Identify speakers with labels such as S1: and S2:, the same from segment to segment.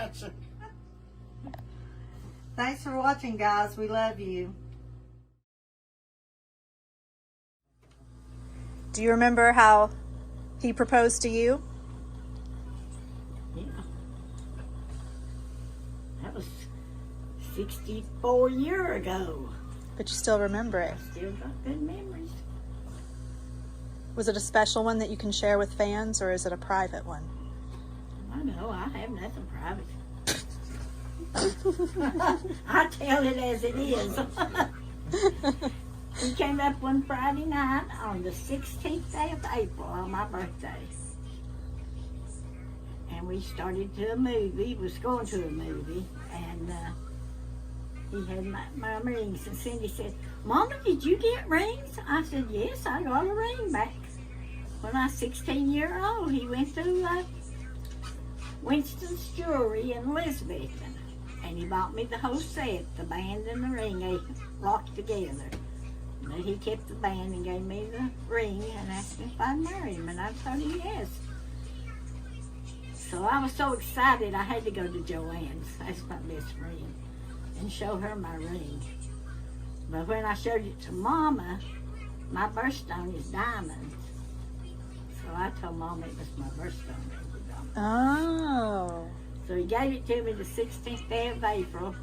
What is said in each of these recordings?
S1: much. Thanks for watching, guys. We love you.
S2: Do you remember how he proposed to you?
S3: Yeah. That was 64 years ago.
S2: But you still remember it.
S3: I still got good memories.
S2: Was it a special one that you can share with fans, or is it a private one?
S3: I know, I have nothing private. I tell it as it is. We came up one Friday night on the 16th day of April on my birthday. And we started to a movie, was going to a movie, and he had my rings. And Cindy said, Mama, did you get rings? I said, yes, I got a ring back. When I was 16 years old, he went to Winston's Jewelry in Elizabethton. And he bought me the whole set, the band and the ring, they locked together. But he kept the band and gave me the ring and asked me if I'd marry him, and I told him yes. So I was so excited I had to go to Joanne's, that's my best friend, and show her my ring. But when I showed it to Mama, my birthstone is diamonds. So I told Mama it was my birthstone.
S2: Oh.
S3: So he gave it to me the 16th day of April,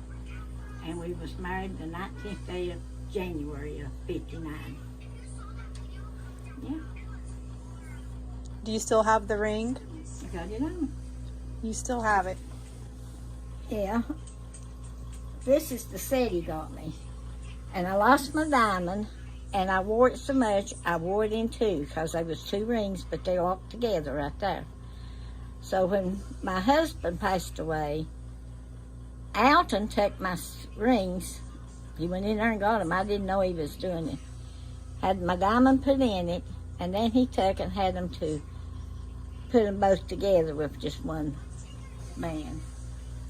S3: and we was married the 19th day of January of 59. Yeah.
S2: Do you still have the ring?
S3: I got it on.
S2: You still have it.
S3: Yeah. This is the set he got me. And I lost my diamond, and I wore it so much, I wore it in two, because there was two rings, but they locked together right there. So when my husband passed away, Alton took my rings. He went in there and got them. I didn't know he was doing it. Had my diamond put in it, and then he took and had them to put them both together with just one band.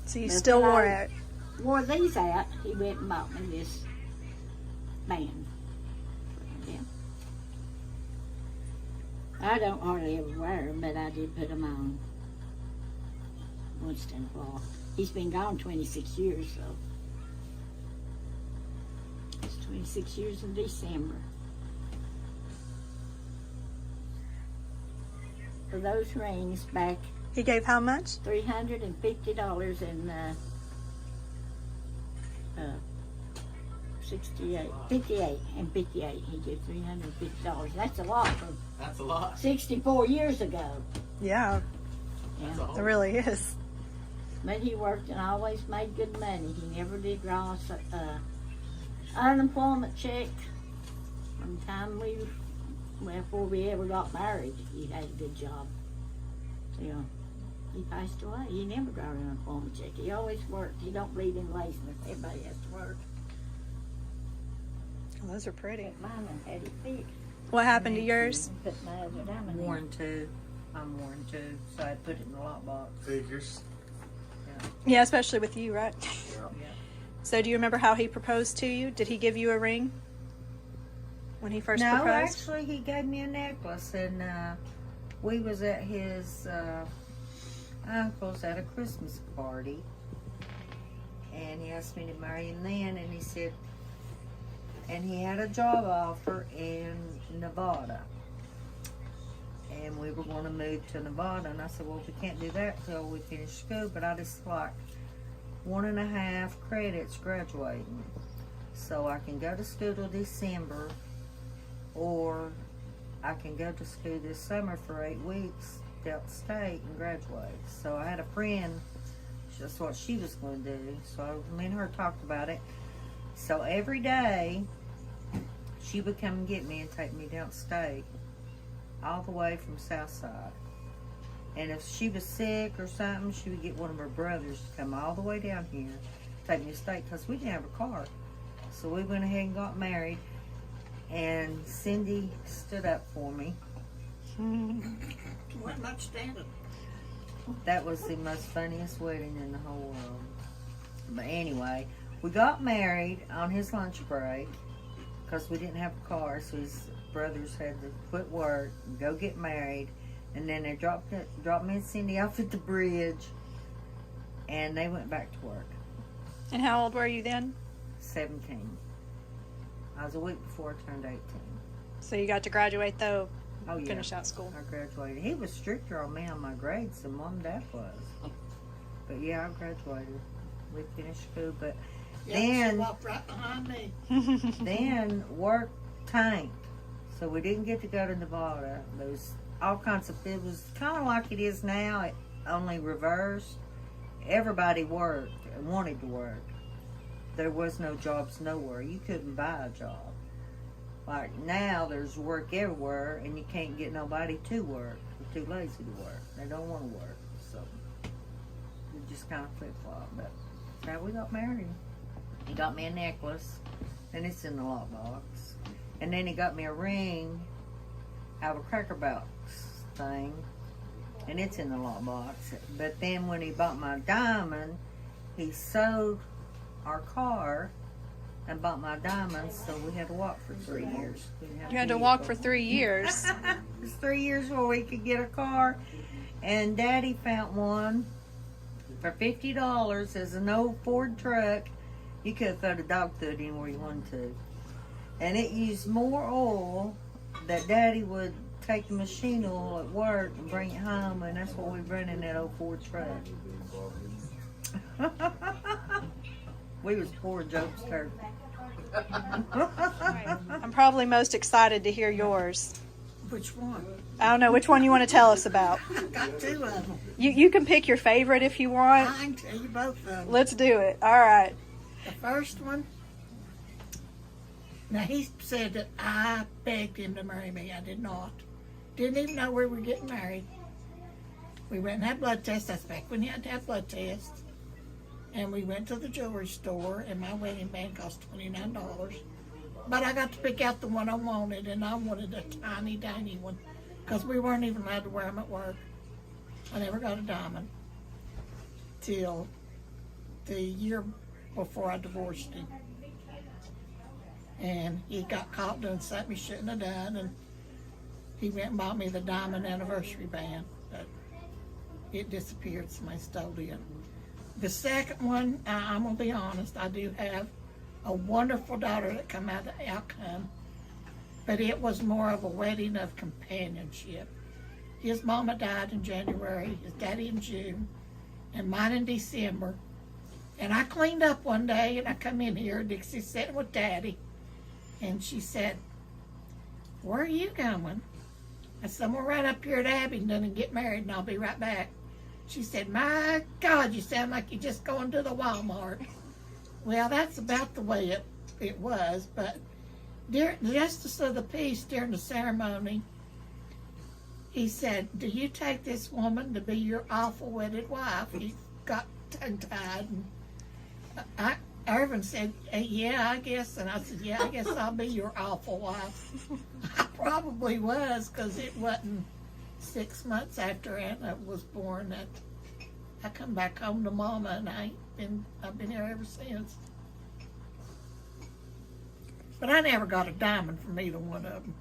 S2: So you still wore it?
S3: Wore these out. He went and bought me this band. Yeah. I don't hardly ever wear them, but I did put them on once in a while. He's been gone 26 years, so it's 26 years in December. For those rings back,
S2: He gave how much?
S3: $350 in 58 and 58. He did $350. That's a lot from
S4: That's a lot.
S3: 64 years ago.
S2: Yeah,
S3: Yeah.
S2: it really is.
S3: But he worked and always made good money. He never did draw us unemployment check. From the time before we ever got married, he had a good job. So, you know, he passed away. He never got an unemployment check. He always worked. He don't believe in laziness. Everybody has to work.
S2: Oh, those are pretty.
S3: But mine had it fixed.
S2: What happened to yours?
S3: Put my other diamond in.
S1: Worn too. I'm worn too, so I put it in the lockbox.
S4: Figures.
S2: Yeah, especially with you, right?
S1: Yeah.
S2: So do you remember how he proposed to you? Did he give you a ring when he first
S1: No,
S2: proposed?
S1: actually, he gave me a necklace, and we was at his uncle's at a Christmas party, and he asked me to marry him then, and he said, and he had a job offer in Nevada, and we were going to move to Nevada, and I said, well, we can't do that till we finish school, but I just like 1.5 credits graduating, so I can go to school till December, or I can go to school this summer for 8 weeks out state and graduate. So I had a friend, that's what she was going to do, so me and her talked about it. So every day she would come and get me and take me downstate, all the way from Southside. And if she was sick or something, she would get one of her brothers to come all the way down here, take me to state, because we didn't have a car. So we went ahead and got married, and Cindy stood up for me.
S3: Wasn't much standing.
S1: That was the most funniest wedding in the whole world. But anyway, we got married on his lunch break because we didn't have a car, so his brothers had to quit work and go get married. And then they dropped me and Cindy off at the bridge. and they went back to work.
S2: And how old were you then?
S1: 17. I was a week before I turned 18.
S2: So you got to graduate though,
S1: Oh, yeah.
S2: finish out school.
S1: I graduated. He was stricter on me on my grades than Mom and Dad was. But yeah, I graduated. We finished school, but
S3: Yeah, she walked right behind me.
S1: then work tanked. So we didn't get to go to Nevada. There was all kinds of, it was kind of like it is now, only reversed. Everybody worked and wanted to work. There was no jobs nowhere. You couldn't buy a job. Like now, there's work everywhere, and you can't get nobody to work. They're too lazy to work. They don't want to work. So we just kind of flip-flop. But that's how we got married. He got me a necklace, and it's in the lockbox. And then he got me a ring out of a cracker box thing, and it's in the lockbox. But then when he bought my diamond, he sold our car and bought my diamonds, so we had to walk for 3 years. We didn't have
S2: You had to
S1: vehicle.
S2: walk for 3 years.
S1: It was 3 years before we could get a car, and Daddy found one for $50 as an old Ford truck. You could have thrown a dog through it anywhere you wanted to. And it used more oil that Daddy would take the machine oil at work and bring it home, and that's what we run in that old Ford truck. We was poor jokesters.
S2: I'm probably most excited to hear yours.
S3: Which one?
S2: I don't know which one you want to tell us about.
S3: I got 2 of them.
S2: You can pick your favorite if you want.
S3: I can tell you both of them.
S2: Let's do it. All right.
S3: The first one, now he said that I begged him to marry me. I did not. Didn't even know we were getting married. We went and had blood tests. That's back when you had to have blood tests. And we went to the jewelry store, and my wedding band cost $29. But I got to pick out the one I wanted, and I wanted a tiny, tiny one, because we weren't even allowed to wear them at work. I never got a diamond till the year before I divorced him. And he got caught doing something he shouldn't have done, and he went and bought me the diamond anniversary band, but it disappeared. Somebody stole it. The second one, I'm gonna be honest, I do have a wonderful daughter that come out of the outcome, but it was more of a wedding of companionship. His mama died in January, his daddy in June, and mine in December. And I cleaned up one day, and I come in here, Dixie's sitting with Daddy, and she said, "Where are you going?" I said, "I'm gonna run up here at Abingdon and get married, and I'll be right back." She said, "My God, you sound like you're just going to the Walmart." Well, that's about the way it was, but during the Justice of the Peace, during the ceremony, he said, "Do you take this woman to be your awful wedded wife?" He got tongue-tied, and Irvin said, "Yeah, I guess." And I said, "Yeah, I guess I'll be your awful wife." I probably was, because it wasn't 6 months after Anna was born that I come back home to Mama, and I've been here ever since. But I never got a diamond from either one of them.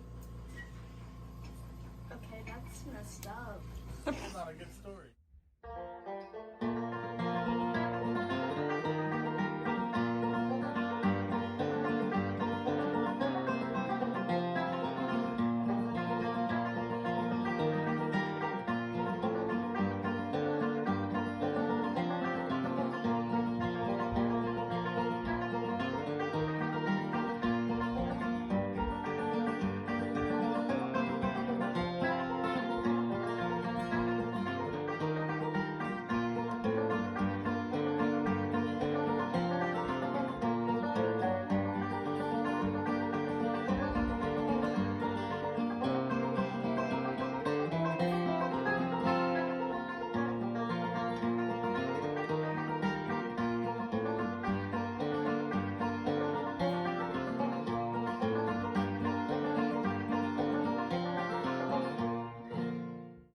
S4: Okay, that's messed up.
S5: That's not a good story.